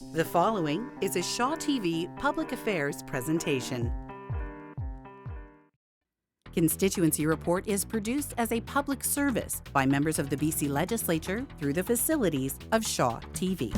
The following is a Shaw TV Public Affairs presentation. Constituency Report is produced as a public service by members of the BC Legislature through the facilities of Shaw TV.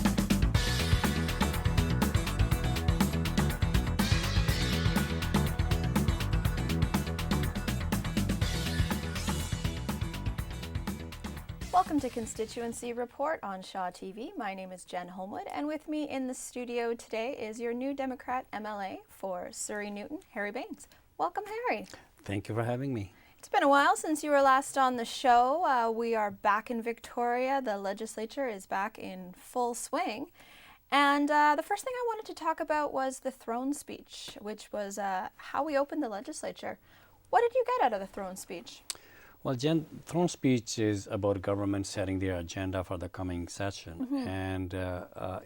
Welcome to Constituency Report on Shaw TV. My name is Jen Homewood, and with me in the studio today is your new Democrat MLA for Surrey Newton, Harry Bains. Welcome, Harry. Thank you for having me. It's been a while since you were last on the show. We are back in Victoria. The legislature is back in full swing. And the first thing I wanted to talk about was the throne speech, which was how we opened the legislature. What did you get out of the throne speech? Well, Jen, throne speech is about government setting their agenda for the coming session. And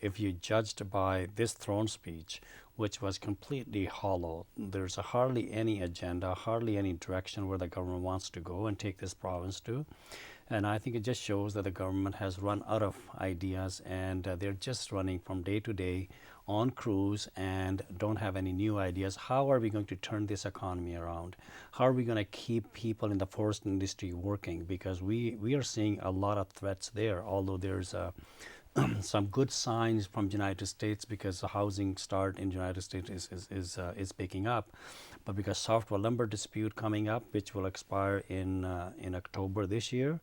if you judged by this throne speech, which was completely hollow, there's hardly any agenda, hardly any direction where the government wants to go and take this province to. And I think it just shows that the government has run out of ideas, and they're just running from day to day on cruise and don't have any new ideas. How are we going to turn this economy around? How are we going to keep people in the forest industry working? Because we are seeing a lot of threats there, although there's some good signs from the United States, because the housing start in the United States is picking up. But because softwood lumber dispute coming up, which will expire in October this year,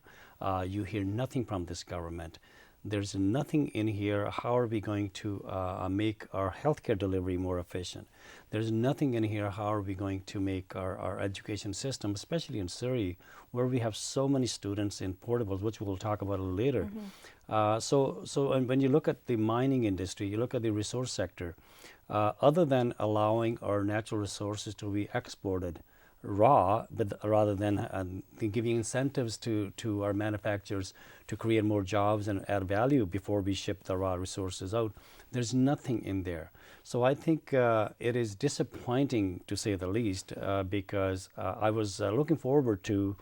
you hear nothing from this government. There's nothing in here. How are we going to make our healthcare delivery more efficient? There's nothing in here. How are we going to make our education system, especially in Surrey, where we have so many students in portables, which we'll talk about a little later. And when you look at the mining industry, you look at the resource sector, other than allowing our natural resources to be exported raw, but rather than giving incentives to our manufacturers to create more jobs and add value before we ship the raw resources out, there's nothing in there. So I think it is disappointing, to say the least, because I was looking forward to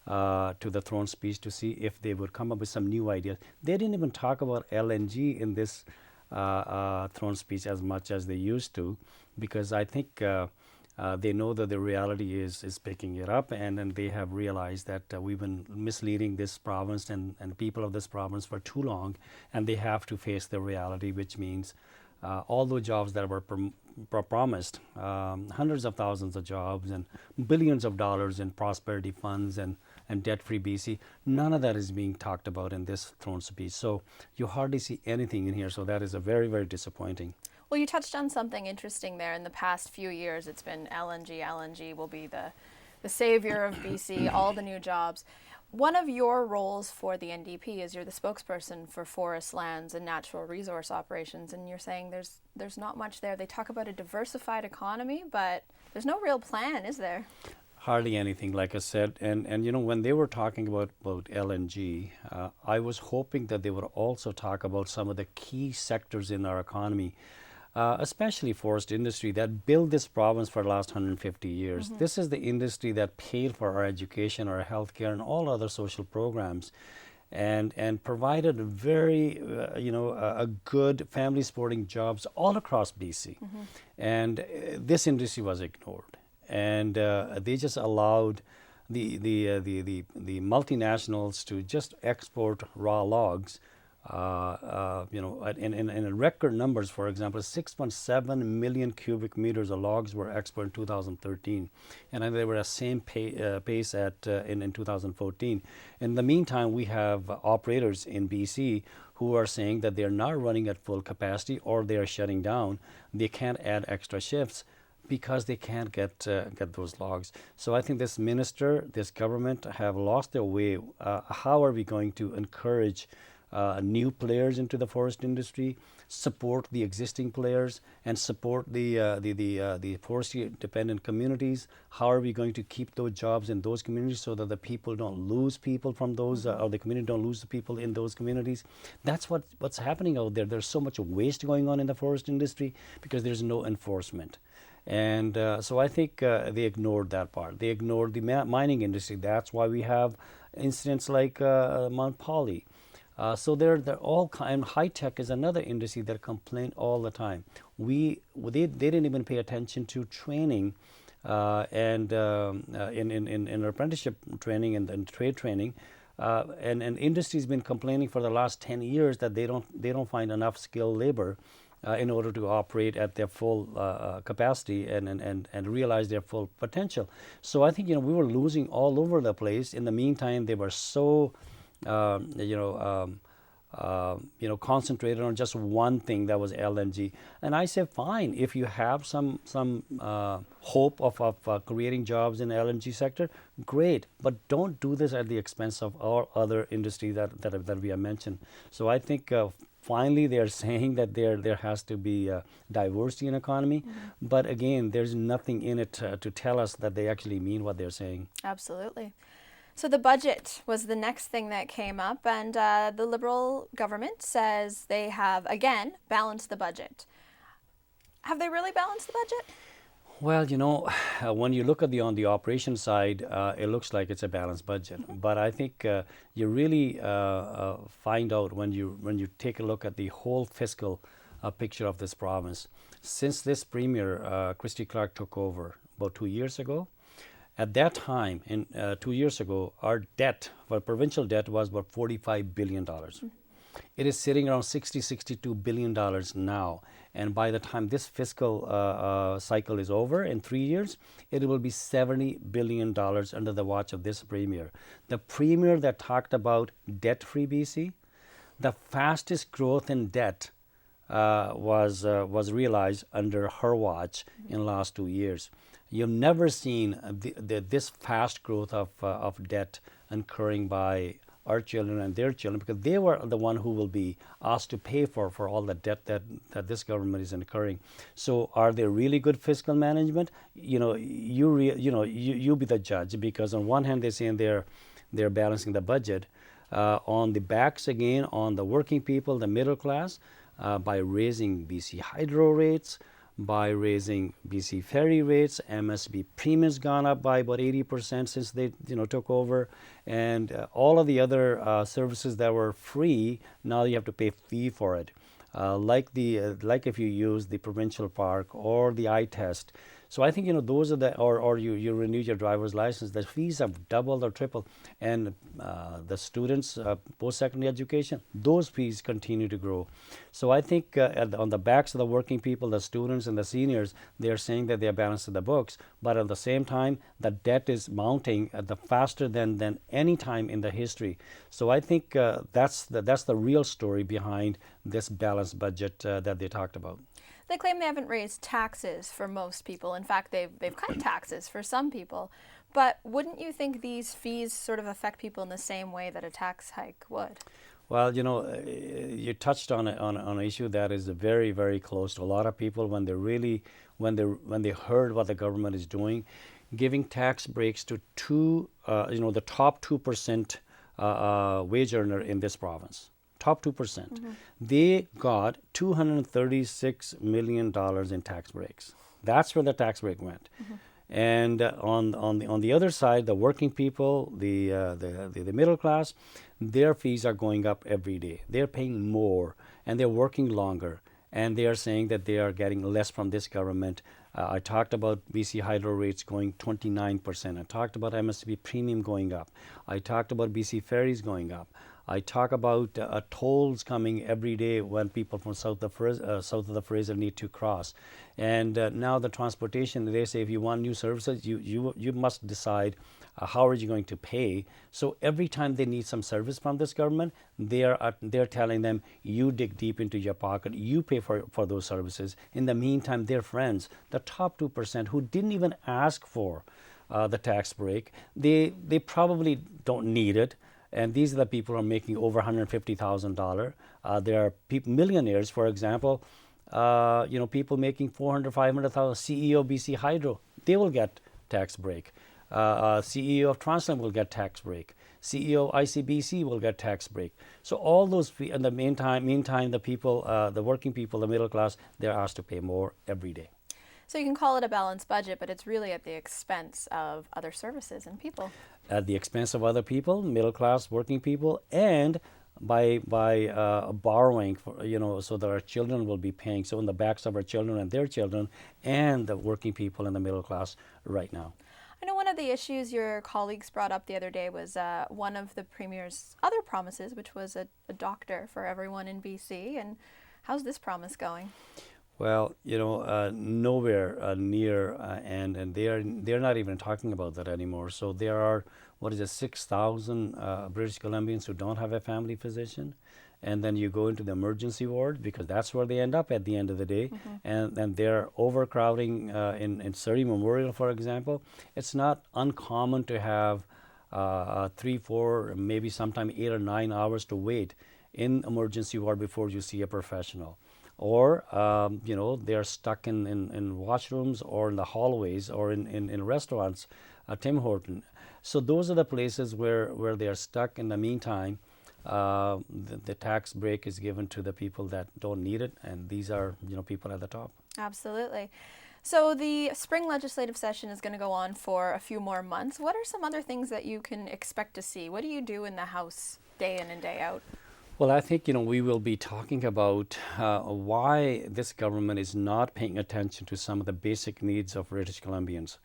the throne speech to see if they would come up with some new ideas. They didn't even talk about LNG in this throne speech as much as they used to, because I think they know that the reality is picking it up, and then they have realized that we've been misleading this province and people of this province for too long, and they have to face the reality, which means all those jobs that were promised, hundreds of thousands of jobs and billions of dollars in prosperity funds and debt-free BC, none of that is being talked about in this throne speech. So you hardly see anything in here, so that is a very, very disappointing. Well, you touched on something interesting there. In the past few years, it's been LNG. LNG will be the savior of BC, all the new jobs. One of your roles for the NDP is you're the spokesperson for forest lands and natural resource operations, and you're saying there's not much there. They talk about a diversified economy, but there's no real plan, is there? Hardly anything, like I said. And you know, when they were talking about LNG, I was hoping that they would also talk about some of the key sectors in our economy, especially forest industry, that built this province for the last 150 years. This is the industry that paid for our education, our healthcare, and all other social programs, and provided a very, a good family supporting jobs all across BC. And this industry was ignored, and they just allowed the multinationals to just export raw logs. In record numbers. For example, 6.7 million cubic meters of logs were exported in 2013, and they were at the same pace in 2014. In the meantime, we have operators in BC who are saying that they're not running at full capacity, or they are shutting down. They can't add extra shifts because they can't get those logs. So I think this minister, this government have lost their way. How are we going to encourage new players into the forest industry, support the existing players, and support the forestry dependent communities? How are we going to keep those jobs in those communities so that the people don't lose people from those, or the community don't lose the people in those communities? That's what's happening out there. There's so much waste going on in the forest industry because there's no enforcement. And so I think they ignored that part. They ignored the mining industry. That's why we have incidents like Mount Poly. So they're all kind. High tech is another industry that complain all the time. They didn't even pay attention to training, and in apprenticeship training and trade training, and industry's been complaining for the last 10 years that they don't find enough skilled labor in order to operate at their full capacity and realize their full potential. So I think we were losing all over the place. In the meantime, they were so concentrated on just one thing, that was LNG. And I said, fine, if you have some hope of creating jobs in the LNG sector, great, but don't do this at the expense of all other industries that we have mentioned. So I think finally they're saying that there has to be diversity in economy, but again, there's nothing in it to tell us that they actually mean what they're saying. Absolutely. So the budget was the next thing that came up, and the Liberal government says they have, again, balanced the budget. Have they really balanced the budget? Well, when you look at on the operation side, it looks like it's a balanced budget. But I think you really find out when you take a look at the whole fiscal picture of this province. Since this premier, Christy Clark, took over about 2 years ago, at that time, 2 years ago, our provincial debt was about $45 billion. It is sitting around $62 billion now. And by the time this fiscal cycle is over in 3 years, it will be $70 billion under the watch of this premier. The premier that talked about debt-free BC, the fastest growth in debt was realized under her watch in the last 2 years. You've never seen this fast growth of debt incurring by our children and their children, because they were the one who will be asked to pay for all the debt that this government is incurring. So are they really good fiscal management? You be the judge, because on one hand they're saying they're balancing the budget, on the backs again on the working people, the middle class, by raising BC hydro rates, by raising BC ferry rates. MSB premiums gone up by about 80% since they took over, and all of the other services that were free, now you have to pay fee for it, like if you use the provincial park or the eye test. So I think those are or you renew your driver's license, the fees have doubled or tripled, and the students post-secondary education, those fees continue to grow. So I think on the backs of the working people, the students and the seniors, they're saying that they're balancing the books, but at the same time the debt is mounting at the faster than any time in the history. So I think that's the real story behind this balanced budget that they talked about. They claim they haven't raised taxes for most people. In fact, they've cut taxes for some people. But wouldn't you think these fees sort of affect people in the same way that a tax hike would? Well, you touched on an issue that is very, very close to a lot of people when they heard what the government is doing, giving tax breaks to the top 2% wage earner in this province. Top 2%. They got $236 million in tax breaks. That's where the tax break went. And on the other side, the working people, the middle class, their fees are going up every day. They're paying more, and they're working longer, and they are saying that they are getting less from this government. I talked about BC hydro rates going 29%. I talked about MSB premium going up. I talked about BC ferries going up. I talk about tolls coming every day when people from south of the Fraser need to cross. And now the transportation, they say if you want new services, you must decide how are you going to pay. So every time they need some service from this government, they're telling them, you dig deep into your pocket, you pay for those services. In the meantime, their friends, the top 2% who didn't even ask for the tax break, they probably don't need it. And these are the people who are making over $150,000. There are millionaires, for example, people making $400,000, $500,000. CEO of BC Hydro, they will get tax break. CEO of Transland will get tax break. CEO of ICBC will get tax break. So all those, in the meantime, the people, the working people, the middle class, they're asked to pay more every day. So you can call it a balanced budget, but it's really at the expense of other services and people. At the expense of other people, middle class, working people, and by borrowing, for, so that our children will be paying. So on the backs of our children and their children and the working people in the middle class right now. I know one of the issues your colleagues brought up the other day was one of the Premier's other promises, which was a doctor for everyone in BC. And how's this promise going? Well, nowhere near, and they're not even talking about that anymore. So there are, 6,000 British Columbians who don't have a family physician, and then you go into the emergency ward because that's where they end up at the end of the day, and they're overcrowding in Surrey Memorial, for example. It's not uncommon to have 3, 4, maybe sometime 8 or 9 hours to wait in emergency ward before you see a professional. Or they're stuck in washrooms or in the hallways or in restaurants, Tim Horton. So those are the places where they are stuck. In the meantime, the tax break is given to the people that don't need it, and these are people at the top. Absolutely. So the spring legislative session is going to go on for a few more months. What are some other things that you can expect to see? What do you do in the House day in and day out? Well, I think we will be talking about why this government is not paying attention to some of the basic needs of British Columbians.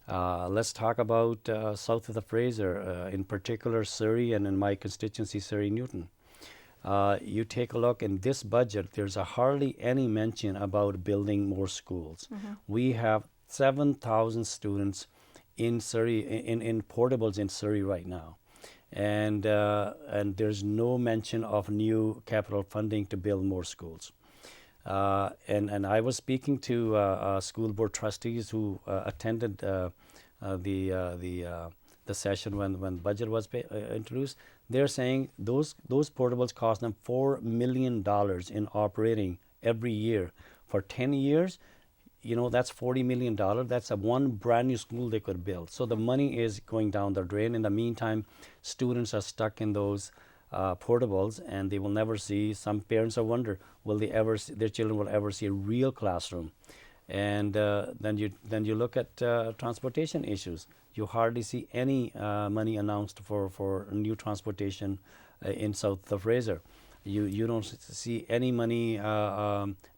Let's talk about south of the Fraser, in particular Surrey, and in my constituency, Surrey Newton. You take a look in this budget, there's hardly any mention about building more schools. We have 7,000 students in Surrey, in portables in Surrey right now. And there's no mention of new capital funding to build more schools. And I was speaking to school board trustees who attended the session when budget was introduced. They're saying those portables cost them $4 million in operating every year for 10 years. That's $40 million. That's one brand new school they could build. So the money is going down the drain. In the meantime, students are stuck in those portables, and they will never see. Some parents are wonder, will they ever see, their children will ever see a real classroom? And then you look at transportation issues. You hardly see any money announced for new transportation in south of Fraser. You don't see any money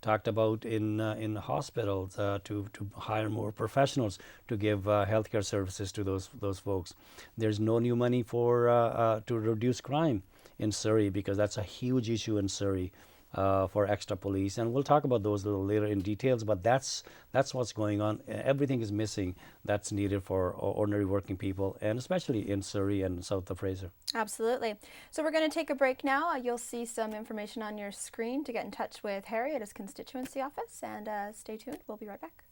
talked about in hospitals to hire more professionals to give healthcare services to those folks. There's no new money for to reduce crime in Surrey, because that's a huge issue in Surrey for extra police, and we'll talk about those a little later in details. But that's what's going on. Everything is missing that's needed for ordinary working people, and especially in Surrey and south of Fraser. Absolutely. So we're going to take a break now. You'll see some information on your screen to get in touch with Harry at his constituency office, and stay tuned. We'll be right back.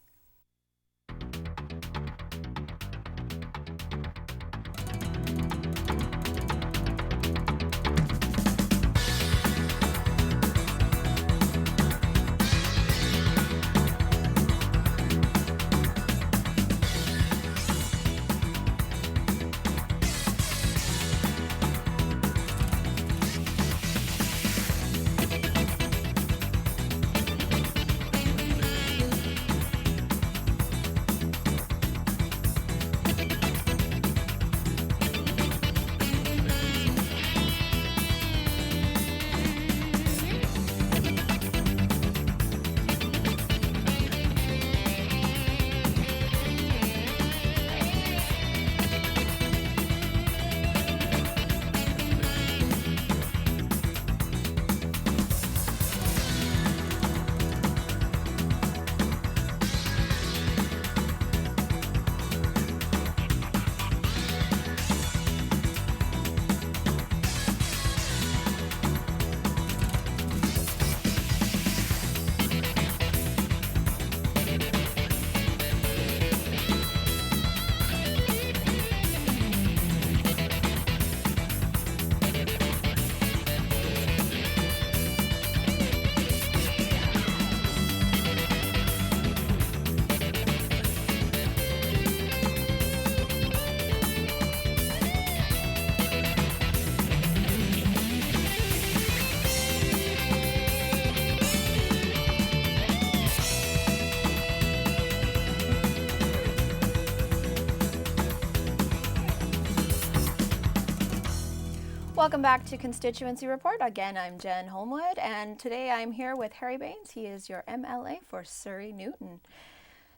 Welcome back to Constituency Report. Again, I'm Jen Holmwood, and today I'm here with Harry Bains. He is your MLA for Surrey Newton.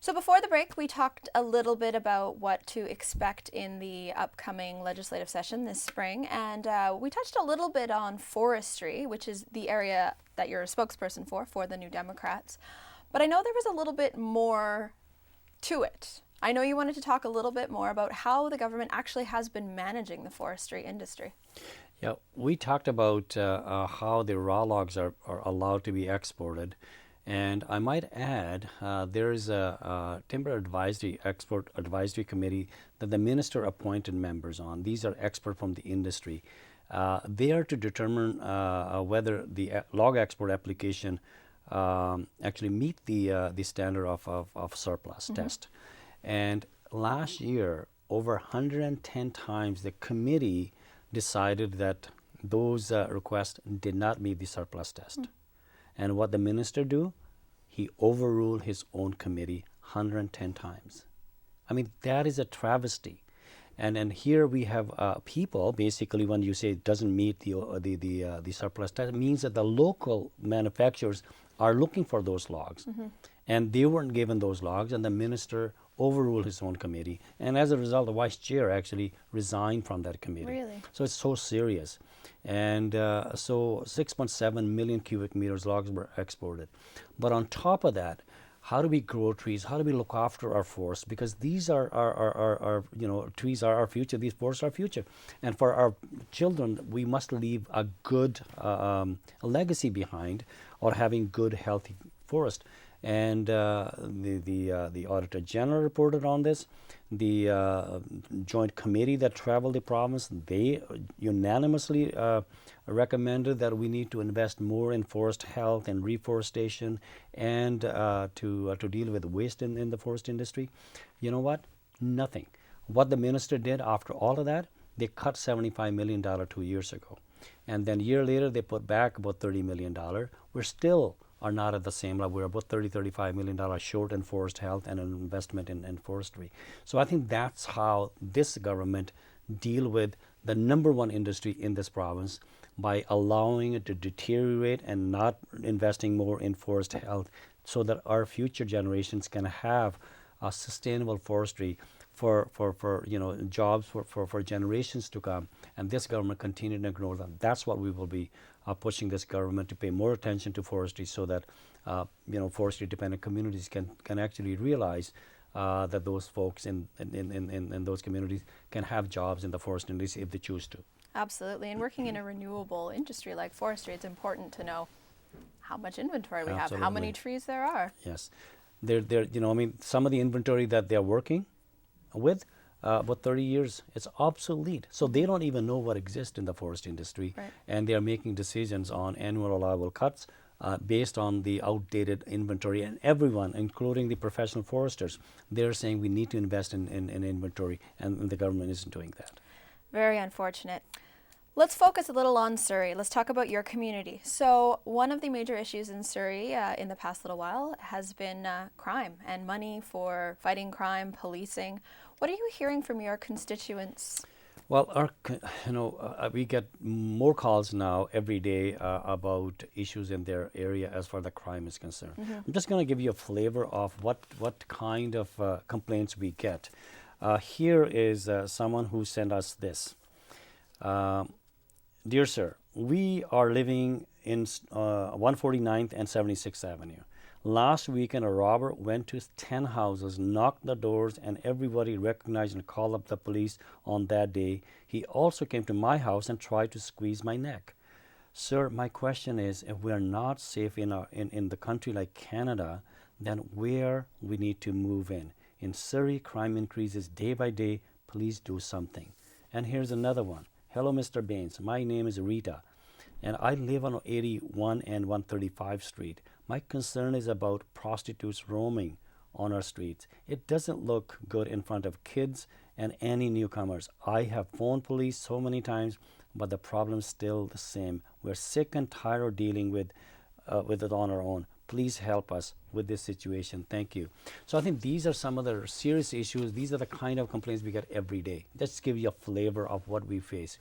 So before the break, we talked a little bit about what to expect in the upcoming legislative session this spring, and we touched a little bit on forestry, which is the area that you're a spokesperson for the New Democrats. But I know there was a little bit more to it. I know you wanted to talk a little bit more about how the government actually has been managing the forestry industry. Yeah, we talked about how the raw logs are allowed to be exported. And I might add, there is a timber export advisory committee that the minister appointed members on. These are experts from the industry. They are to determine whether the log export application actually meet the standard of surplus test. And last year, over 110 times, the committee decided that those requests did not meet the surplus test. And what the minister do? He overruled his own committee 110 times. I mean, that is a travesty. And here we have people, basically, when you say it doesn't meet the surplus test, it means that the local manufacturers are looking for those logs. And they weren't given those logs, and the minister overruled his own committee. And as a result, the vice chair actually resigned from that committee. Really? So it's so serious. And so 6.7 million cubic meters logs were exported. But on top of that, how do we grow trees? How do we look after our forests? Because these are trees are our future. These forests are our future. And for our children, we must leave a good legacy behind, or having good, healthy forest. And the Auditor General reported on this. The joint committee that traveled the province, they unanimously recommended that we need to invest more in forest health and reforestation, and to deal with waste in the forest industry. You know what? Nothing. What the minister did after all of that, they cut $75 million 2 years ago. And then a year later, they put back about $30 million. We're still are not at the same level. We're about $35 million short in forest health and an investment in forestry. So I think that's how this government deal with the number one industry in this province, by allowing it to deteriorate and not investing more in forest health, so that our future generations can have a sustainable forestry for jobs for generations to come. And this government continued to ignore them. That's what we will be pushing this government to pay more attention to forestry, so that forestry dependent communities can actually realize that those folks in those communities can have jobs in the forest industry if they choose to. Absolutely. And working in a renewable industry like forestry, it's important to know how much inventory we have, how many trees there are. Yes. Some of the inventory that they're working with, about 30 years, it's obsolete. So they don't even know what exists in the forest industry. Right. And they are making decisions on annual allowable cuts based on the outdated inventory. And everyone, including the professional foresters, they're saying we need to invest in inventory, and the government isn't doing that. Very unfortunate. Let's focus a little on Surrey. Let's talk about your community. So one of the major issues in Surrey in the past little while has been crime and money for fighting crime, policing. What are you hearing from your constituents? Well, we get more calls now every day about issues in their area as far as the crime is concerned. I'm just going to give you a flavor of what kind of complaints we get. Here is someone who sent us this. Dear sir, we are living in 149th and 76th Avenue. Last weekend, a robber went to 10 houses, knocked the doors, and everybody recognized and called up the police on that day. He also came to my house and tried to squeeze my neck. Sir, my question is, if we are not safe in the country like Canada, then where we need to move in? In Surrey, crime increases day by day. Please do something. And here's another one. Hello, Mr. Bains. My name is Rita, and I live on 81 and 135 Street. My concern is about prostitutes roaming on our streets. It doesn't look good in front of kids and any newcomers. I have phoned police so many times, but the problem's still the same. We're sick and tired of dealing with it on our own. Please help us with this situation. Thank you. So I think these are some of the serious issues. These are the kind of complaints we get every day. Just to give you a flavor of what we face.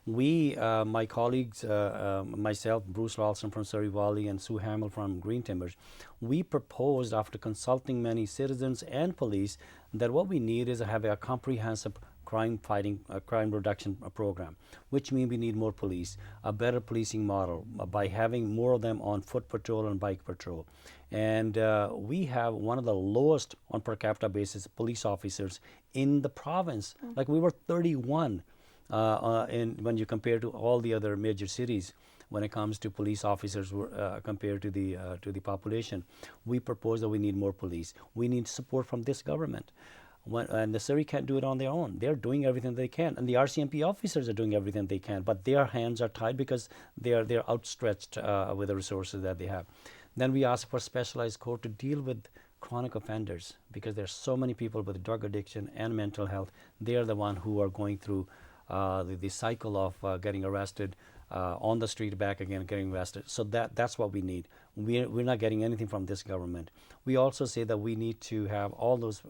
We, my colleagues, myself, Bruce Ralston from Surrey Valley and Sue Hamill from Green Timbers, we proposed after consulting many citizens and police that what we need is to have a comprehensive crime reduction program, which means we need more police, a better policing model by having more of them on foot patrol and bike patrol. And we have one of the lowest on per capita basis police officers in the province. Like we were 31 when you compare to all the other major cities when it comes to police officers compared to the population. We propose that we need more police. We need support from this government. And the Surrey can't do it on their own. They're doing everything they can, and the RCMP officers are doing everything they can, but their hands are tied because they're outstretched with the resources that they have. Then we ask for specialized court to deal with chronic offenders because there's so many people with drug addiction and mental health. They are the one who are going through the cycle of getting arrested, on the street back again getting arrested. So that's what we need. We're not getting anything from this government. We also say that we need to have all those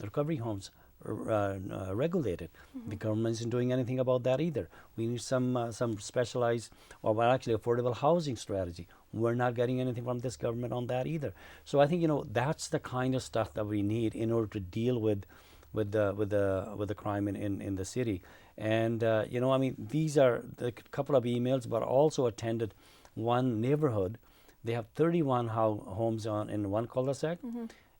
recovery homes regulated. The government isn't doing anything about that either. We need some specialized, or well, actually affordable housing strategy. We're not getting anything from this government on that either. So I think that's the kind of stuff that we need in order to deal with the crime in the city. And I mean, these are a couple of emails, but also attended one neighborhood. They have 31 homes in one cul-de-sac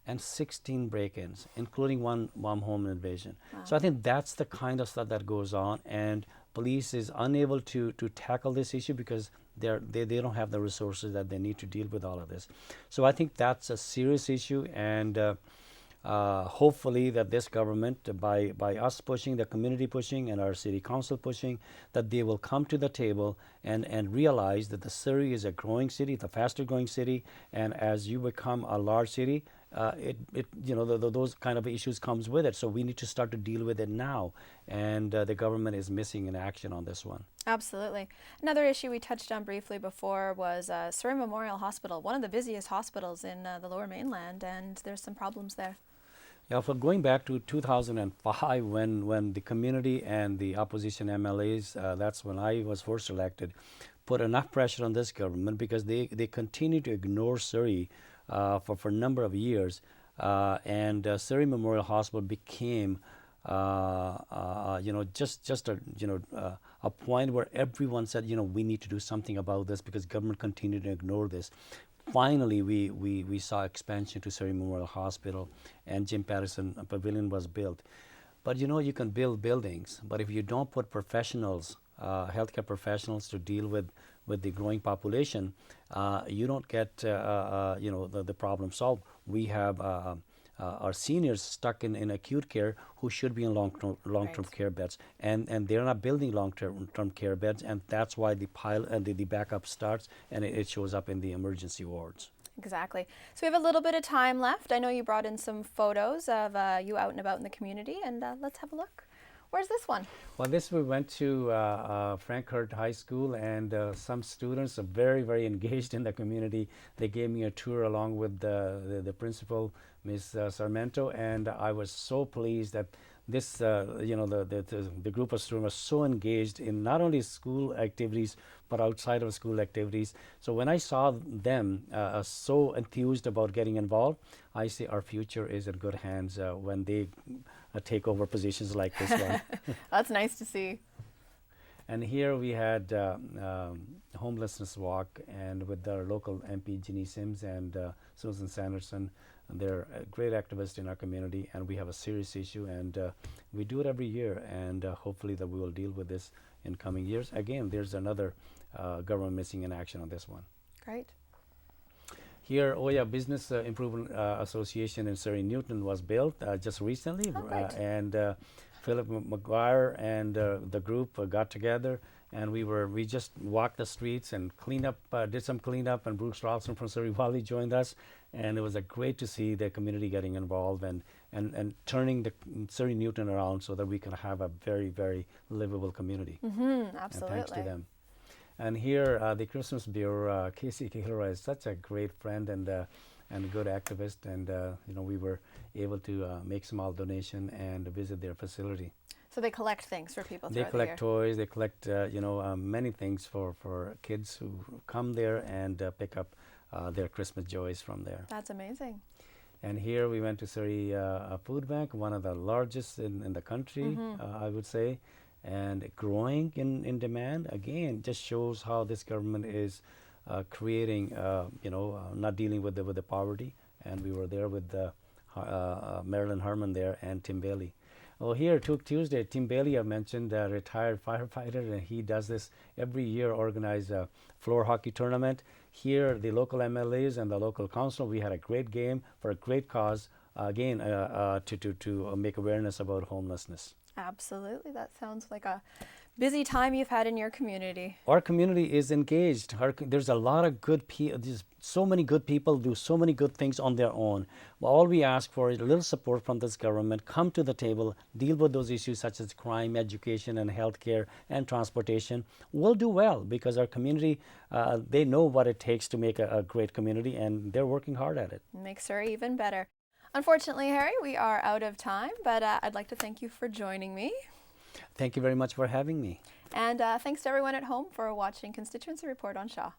and 16 break-ins, including one home invasion. Wow. So I think that's the kind of stuff that goes on, and police is unable to tackle this issue because they don't have the resources that they need to deal with all of this. So I think that's a serious issue, and hopefully that this government, by us pushing, the community pushing, and our city council pushing, that they will come to the table and realize that the Surrey is a growing city, the faster growing city, and as you become a large city, those kind of issues comes with it. So we need to start to deal with it now, and the government is missing in action on this one. Absolutely. Another issue we touched on briefly before was Surrey Memorial Hospital, one of the busiest hospitals in the Lower Mainland, and there's some problems there. Yeah, for going back to 2005, when the community and the opposition MLAs, that's when I was first elected, put enough pressure on this government because they continue to ignore Surrey for a number of years, and Surrey Memorial Hospital became just a point where everyone said, we need to do something about this because government continued to ignore this. Finally, we saw expansion to Surrey Memorial Hospital, and Jim Patterson Pavilion was built. But you can build buildings, but if you don't put professionals, healthcare professionals, to deal with the growing population, you don't get the problem solved. We have our seniors stuck in acute care who should be in long-term Right. care beds, and they're not building long-term care beds, and that's why the backup starts, and it shows up in the emergency wards. Exactly. So we have a little bit of time left. I know you brought in some photos of you out and about in the community, and let's have a look. Where's this one? Well, we went to Frankhurst High School, and some students are very, very engaged in the community. They gave me a tour along with the principal, Ms. Sarmento, and I was so pleased that this, the group of students was so engaged in not only school activities, but outside of school activities. So when I saw them so enthused about getting involved, I say our future is in good hands when they take over positions like this one. That's nice to see. And here we had homelessness walk, and with our local MP Ginny Sims and Susan Sanderson. They're great activists in our community, and we have a serious issue, and we do it every year, and hopefully that we will deal with this in coming years. Again, there's another government missing in action on this one. Great. Here, Business Improvement Association in Surrey Newton was built just recently, and Philip McGuire and the group got together, and we just walked the streets and did some cleanup, and Bruce Ralston from Surrey Valley joined us, and it was great to see the community getting involved and turning the Surrey Newton around so that we can have a very, very livable community. Absolutely. And thanks to them. And here, the Christmas Bureau, Casey Gilroy is such a great friend and a good activist, and we were able to make small donation and visit their facility. So they collect things for people They throughout the collect year. toys, they collect many things for kids who come there and pick up their Christmas joys from there. That's amazing. And here we went to Surrey Food Bank, one of the largest in the country, I would say, and growing in demand. Again, just shows how this government is creating, not dealing with the poverty. And we were there with Marilyn Herman there and Tim Bailey. Well, here, Tuesday, Tim Bailey, I mentioned, a retired firefighter, and he does this every year, organize a floor hockey tournament. Here, the local MLAs and the local council, we had a great game for a great cause, again, to make awareness about homelessness. Absolutely. That sounds like a busy time you've had in your community. Our community is engaged. There's a lot of good people. There's so many good people do so many good things on their own. Well, all we ask for is a little support from this government. Come to the table, deal with those issues such as crime, education, and healthcare, and transportation. We'll do well because our community, they know what it takes to make a great community, and they're working hard at it. Makes her even better. Unfortunately, Harry, we are out of time, but I'd like to thank you for joining me. Thank you very much for having me. And thanks to everyone at home for watching Constituency Report on Shaw.